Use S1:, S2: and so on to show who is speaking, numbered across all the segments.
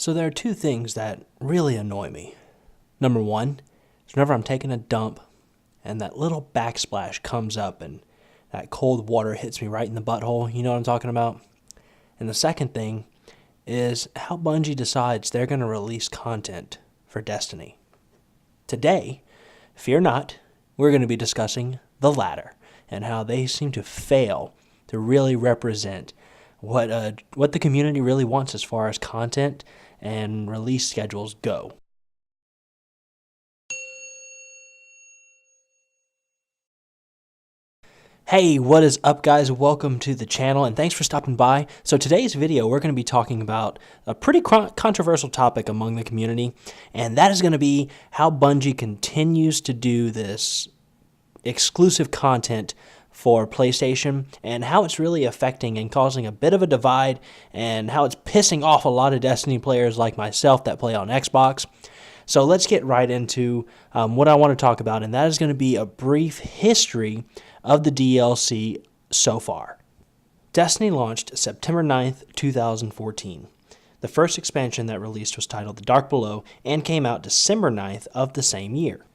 S1: So there are two things that really annoy me. Number one is whenever I'm taking a dump and that little backsplash comes up and that cold water hits me right in the butthole, you know what I'm talking about? And the second thing is how Bungie decides they're going to release content for Destiny. Today, fear not, we're going to be discussing the latter and how they seem to fail to really represent what the community really wants as far as content and release schedules go. Hey, what is up, guys? Welcome to the channel and thanks for stopping by. So today's video, we're going to be talking about a pretty controversial topic among the community, and that is going to be how Bungie continues to do this exclusive content for PlayStation and how it's really affecting and causing a bit of a divide and how it's pissing off a lot of Destiny players like myself that play on Xbox. So let's get right into what I want to talk about, and that is going to be a brief history of the DLC so far. Destiny launched September 9th, 2014. The first expansion that released was titled The Dark Below and came out December 9th of the same year.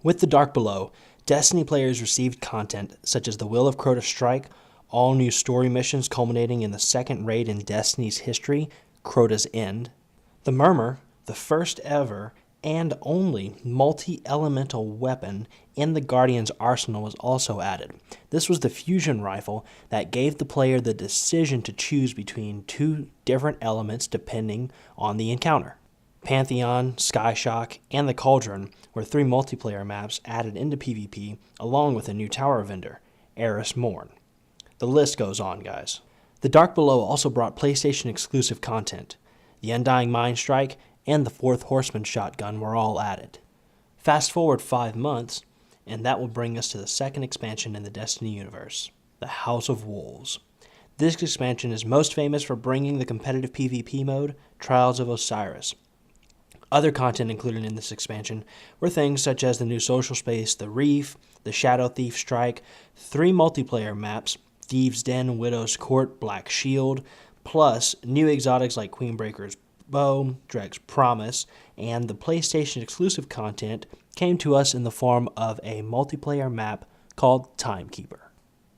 S1: With The Dark Below, Destiny players received content such as the Will of Crota's Strike, all new story missions culminating in the second raid in Destiny's history, Crota's End. The Murmur, the first ever and only multi-elemental weapon in the Guardian's arsenal, was also added. This was the fusion rifle that gave the player the decision to choose between two different elements depending on the encounter. Pantheon, Skyshock, and the Cauldron were three multiplayer maps added into PvP, along with a new tower vendor, Eris Morn. The list goes on, guys. The Dark Below also brought PlayStation exclusive content. The Undying Mind Strike and the Fourth Horseman shotgun were all added. Fast forward 5 months, and that will bring us to the second expansion in the Destiny universe, the House of Wolves. This expansion is most famous for bringing the competitive PvP mode, Trials of Osiris. Other content included in this expansion were things such as the new social space, the Reef, the Shadow Thief Strike, 3 multiplayer maps, Thieves' Den, Widow's Court, Black Shield, plus new exotics like Queenbreaker's Bow, Dreg's Promise, and the PlayStation exclusive content came to us in the form of a multiplayer map called Timekeeper.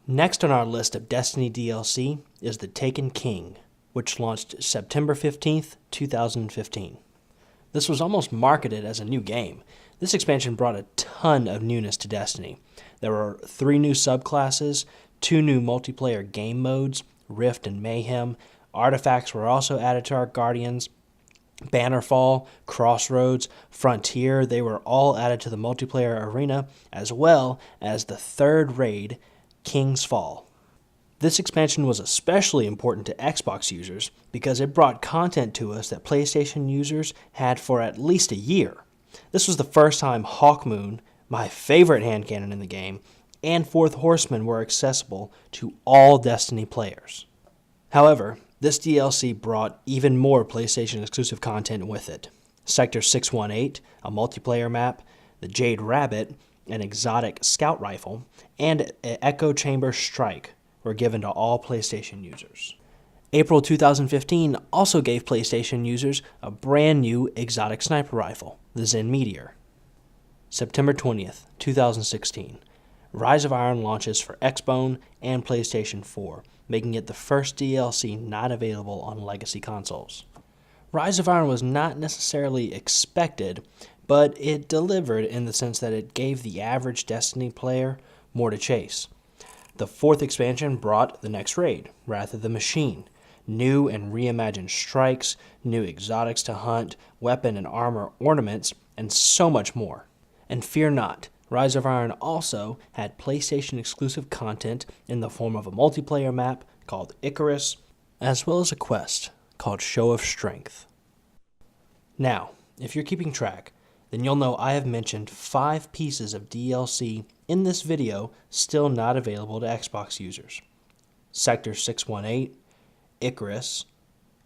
S1: Next on our list of Destiny DLC is The Taken King, which launched September 15th, 2015. This was almost marketed as a new game. This expansion brought a ton of newness to Destiny. There were 3 new subclasses, 2 new multiplayer game modes, Rift and Mayhem. Artifacts were also added to our Guardians. Bannerfall, Crossroads, Frontier, they were all added to the multiplayer arena, as well as the third raid, King's Fall. This expansion was especially important to Xbox users because it brought content to us that PlayStation users had for at least a year. This was the first time Hawkmoon, my favorite hand cannon in the game, and Fourth Horseman were accessible to all Destiny players. However, this DLC brought even more PlayStation exclusive content with it. Sector 618, a multiplayer map, the Jade Rabbit, an exotic scout rifle, and an Echo Chamber Strike were given to all PlayStation users. April 2015 also gave PlayStation users a brand new exotic sniper rifle, the Zen Meteor. September 20th, 2016, Rise of Iron launches for Xbone and PlayStation 4, making it the first DLC not available on legacy consoles. Rise of Iron was not necessarily expected, but it delivered in the sense that it gave the average Destiny player more to chase. The 4th expansion brought the next raid, Wrath of the Machine, new and reimagined strikes, new exotics to hunt, weapon and armor ornaments, and so much more. And fear not, Rise of Iron also had PlayStation exclusive content in the form of a multiplayer map called Icarus, as well as a quest called Show of Strength. Now, if you're keeping track, then you'll know I have mentioned 5 pieces of DLC in this video still not available to Xbox users. Sector 618, Icarus,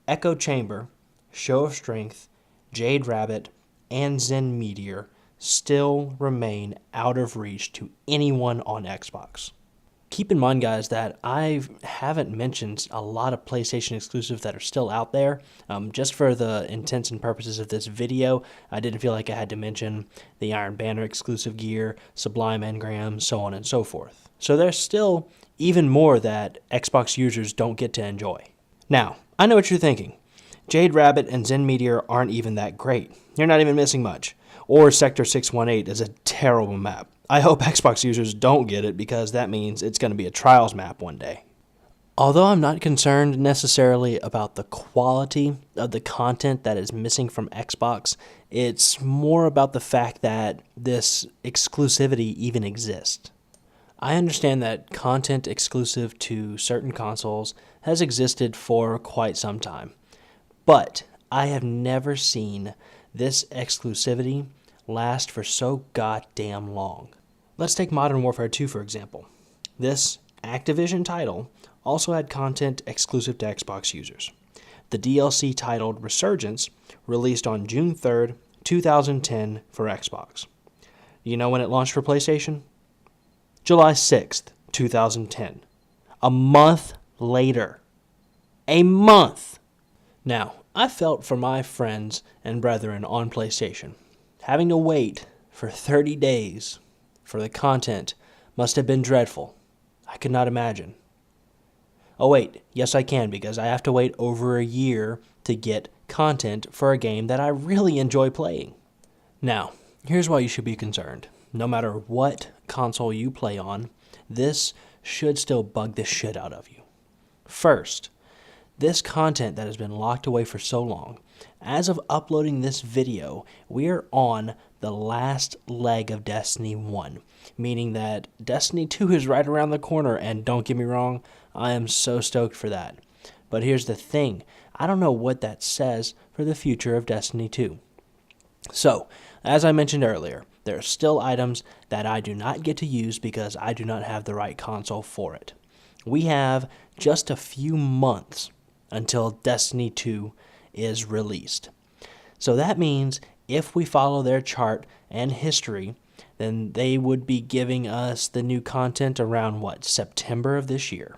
S1: Echo Chamber, Show of Strength, Jade Rabbit, and Zen Meteor still remain out of reach to anyone on Xbox. keep in mind, guys, that I haven't mentioned a lot of PlayStation exclusives that are still out there. Just for the intents and purposes of this video, I didn't feel like I had to mention the Iron Banner exclusive gear, Sublime Engrams, so on and so forth. So there's still even more that Xbox users don't get to enjoy. Now, I know what you're thinking. Jade Rabbit and Zen Meteor aren't even that great. You're not even missing much. Or Sector 618 is a terrible map. I hope Xbox users don't get it because that means it's going to be a Trials map one day. Although I'm not concerned necessarily about the quality of the content that is missing from Xbox, it's more about the fact that this exclusivity even exists. I understand that content exclusive to certain consoles has existed for quite some time, but I have never seen this exclusivity last for so goddamn long. Let's take Modern Warfare 2 for example. This Activision title also had content exclusive to Xbox users. The DLC titled Resurgence released on June 3rd, 2010 for Xbox. You know when it launched for PlayStation? July 6th, 2010. A month later. A month! Now, I felt for my friends and brethren on PlayStation. Having to wait for 30 days for the content must have been dreadful. I could not imagine. Oh wait, yes I can, because I have to wait over a year to get content for a game that I really enjoy playing. Now, here's why you should be concerned. No matter what console you play on, this should still bug the shit out of you. First, this content that has been locked away for so long, as of uploading this video, we are on the last leg of Destiny 1, meaning that Destiny 2 is right around the corner, and don't get me wrong, I am so stoked for that. But here's the thing, I don't know what that says for the future of Destiny 2. So, as I mentioned earlier, there are still items that I do not get to use because I do not have the right console for it. We have just a few months until Destiny 2 is released. So that means if we follow their chart and history, then they would be giving us the new content around, September of this year.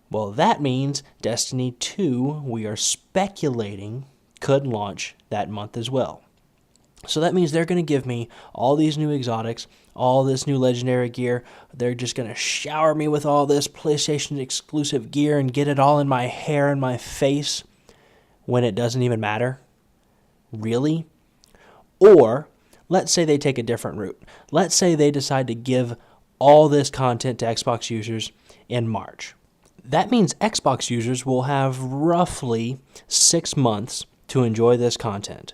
S1: Well, that means Destiny 2, we are speculating, could launch that month as well. So that means they're going to give me all these new exotics, all this new legendary gear. They're just going to shower me with all this PlayStation exclusive gear and get it all in my hair and my face when it doesn't even matter. Really? Or let's say they take a different route. Let's say they decide to give all this content to Xbox users in March. That means Xbox users will have roughly 6 months to enjoy this content.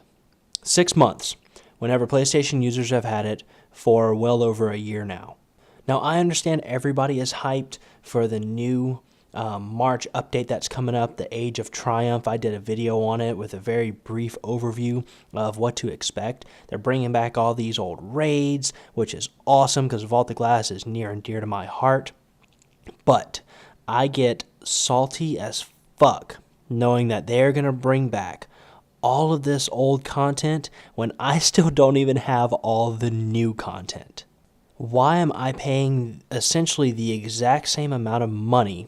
S1: 6 months, whenever PlayStation users have had it for well over a year now. Now, I understand everybody is hyped for the new March update that's coming up, the Age of Triumph. I did a video on it with a very brief overview of what to expect. They're bringing back all these old raids, which is awesome because Vault of Glass is near and dear to my heart. But I get salty as fuck knowing that they're going to bring back all of this old content when I still don't even have all the new content. Why am I paying essentially the exact same amount of money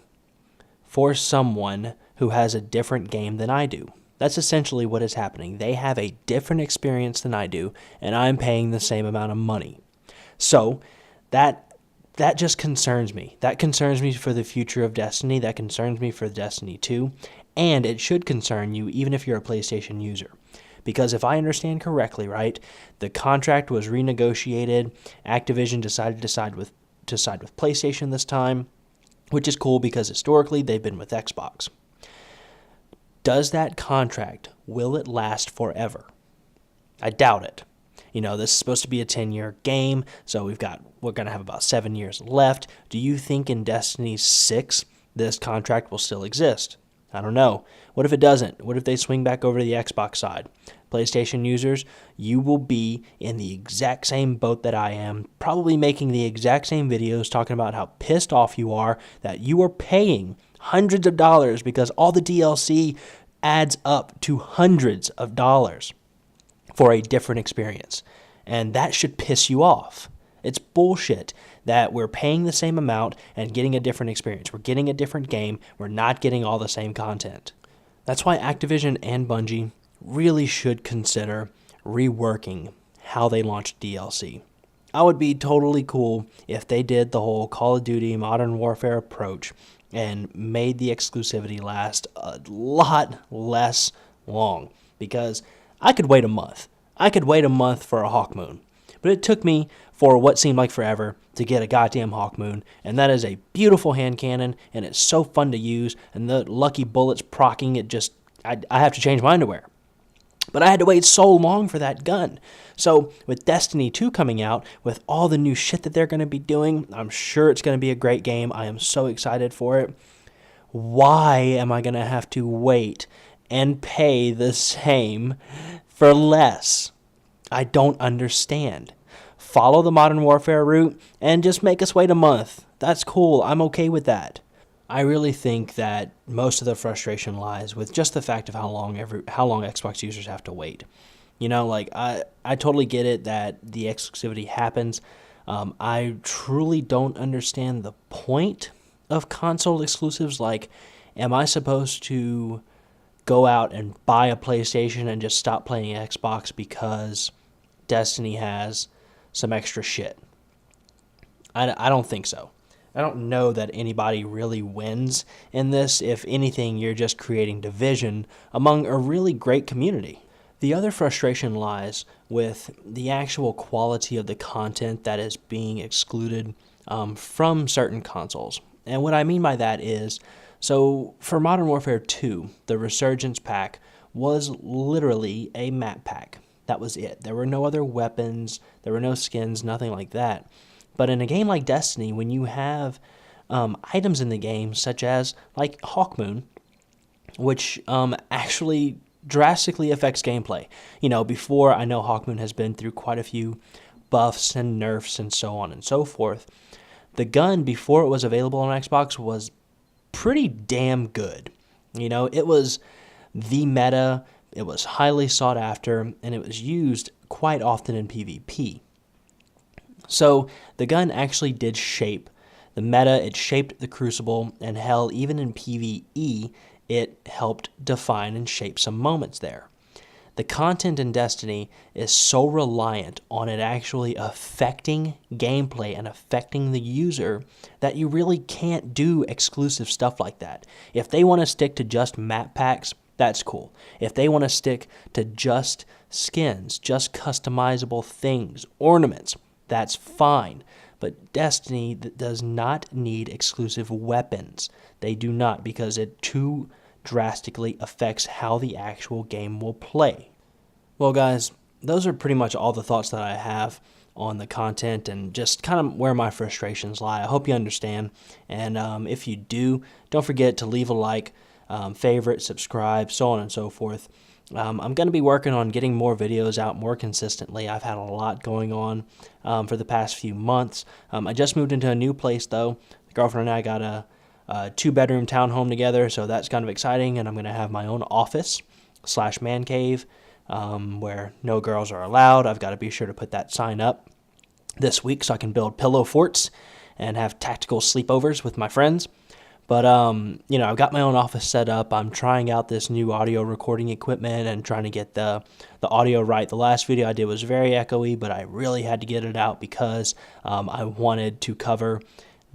S1: for someone who has a different game than I do? That's essentially what is happening. They have a different experience than I do, and I'm paying the same amount of money. So that just concerns me. That concerns me for the future of Destiny. That concerns me for Destiny 2. And it should concern you even if you're a PlayStation user. Because if I understand correctly, right, the contract was renegotiated. Activision decided to side with PlayStation this time, which is cool because historically they've been with Xbox. Does that contract, will it last forever? I doubt it. You know, this is supposed to be a 10-year game, so we're going to have about 7 years left. Do you think in Destiny 6 this contract will still exist? I don't know. What if it doesn't? What if they swing back over to the Xbox side? PlayStation users, you will be in the exact same boat that I am, probably making the exact same videos talking about how pissed off you are that you are paying hundreds of dollars because all the DLC adds up to hundreds of dollars for a different experience. And that should piss you off. It's bullshit. that we're paying the same amount and getting a different experience. We're getting a different game. We're not getting all the same content. That's why Activision and Bungie really should consider reworking how they launch DLC. I would be totally cool if they did the whole Call of Duty Modern Warfare approach and made the exclusivity last a lot less long, because I could wait a month. I could wait a month for a Hawk Moon, but it took me for what seemed like forever to get a goddamn Hawk Moon, and that is a beautiful hand cannon, and it's so fun to use, and the lucky bullets proccing it just, I have to change my underwear. But I had to wait so long for that gun. So with Destiny 2 coming out, with all the new shit that they're going to be doing, I'm sure it's going to be a great game. I am so excited for it. Why am I going to have to wait and pay the same for less? I don't understand. Follow the Modern Warfare route and just make us wait a month. That's cool. I'm okay with that. I really think that most of the frustration lies with just the fact of how long Xbox users have to wait. You know, like, I totally get it that the exclusivity happens. I truly don't understand the point of console exclusives. Like, am I supposed to go out and buy a PlayStation and just stop playing Xbox because Destiny has some extra shit? I don't think so. I don't know that anybody really wins in this. If anything, you're just creating division among a really great community. The other frustration lies with the actual quality of the content that is being excluded from certain consoles. And what I mean by that is, so for Modern Warfare 2, the Resurgence pack was literally a map pack. That was it. There were no other weapons, there were no skins, nothing like that. But in a game like Destiny, when you have items in the game, such as like Hawk Moon, which actually drastically affects gameplay. You know, before, I know Hawk Moon has been through quite a few buffs and nerfs and so on and so forth. The gun, before it was available on Xbox, was pretty damn good. You know, it was the meta, it was highly sought after, and it was used quite often in PvP. So the gun actually did shape the meta, it shaped the Crucible, and hell, even in PvE, it helped define and shape some moments there. The content in Destiny is so reliant on it actually affecting gameplay and affecting the user that you really can't do exclusive stuff like that. If they want to stick to just map packs, that's cool. If they want to stick to just skins, just customizable things, ornaments, that's fine. But Destiny does not need exclusive weapons. They do not, because it too drastically affects how the actual game will play. Well, guys, those are pretty much all the thoughts that I have on the content and just kind of where my frustrations lie. I hope you understand. And if you do, don't forget to leave a like, favorite, subscribe, so on and so forth. I'm going to be working on getting more videos out more consistently. I've had a lot going on for the past few months. I just moved into a new place, though. The girlfriend and I got a 2-bedroom townhome together, so that's kind of exciting. And I'm going to have my own office / man cave where no girls are allowed. I've got to be sure to put that sign up this week so I can build pillow forts and have tactical sleepovers with my friends. But, you know, I've got my own office set up. I'm trying out this new audio recording equipment and trying to get the audio right. The last video I did was very echoey, but I really had to get it out because I wanted to cover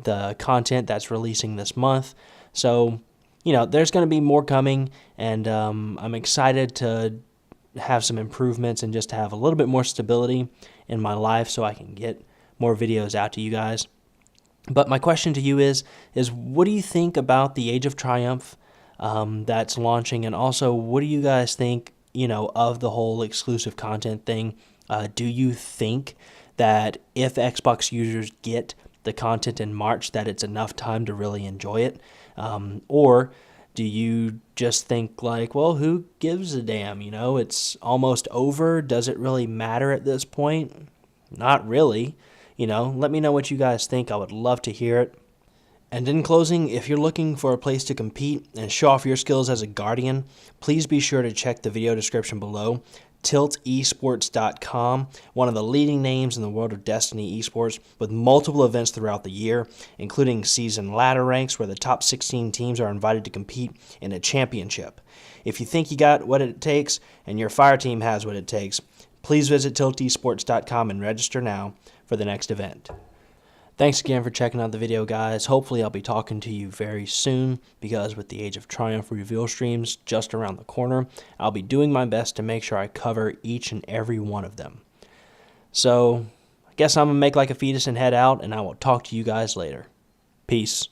S1: the content that's releasing this month. So, you know, there's going to be more coming, and I'm excited to have some improvements and just have a little bit more stability in my life so I can get more videos out to you guys. But my question to you is what do you think about the Age of Triumph that's launching? And also, what do you guys think, you know, of the whole exclusive content thing? Do you think that if Xbox users get the content in March, that it's enough time to really enjoy it? Or do you just think like, well, who gives a damn? You know, it's almost over. Does it really matter at this point? Not really. You know, let me know what you guys think. I would love to hear it. And in closing, if you're looking for a place to compete and show off your skills as a Guardian, please be sure to check the video description below. TiltEsports.com, one of the leading names in the world of Destiny esports, with multiple events throughout the year, including season ladder ranks where the top 16 teams are invited to compete in a championship. If you think you got what it takes and your fire team has what it takes, please visit TiltEsports.com and register now for the next event. Thanks again for checking out the video, guys. Hopefully I'll be talking to you very soon, because with the Age of Triumph reveal streams just around the corner, I'll be doing my best to make sure I cover each and every one of them. So, I guess I'm going to make like a fetus and head out, and I will talk to you guys later. Peace.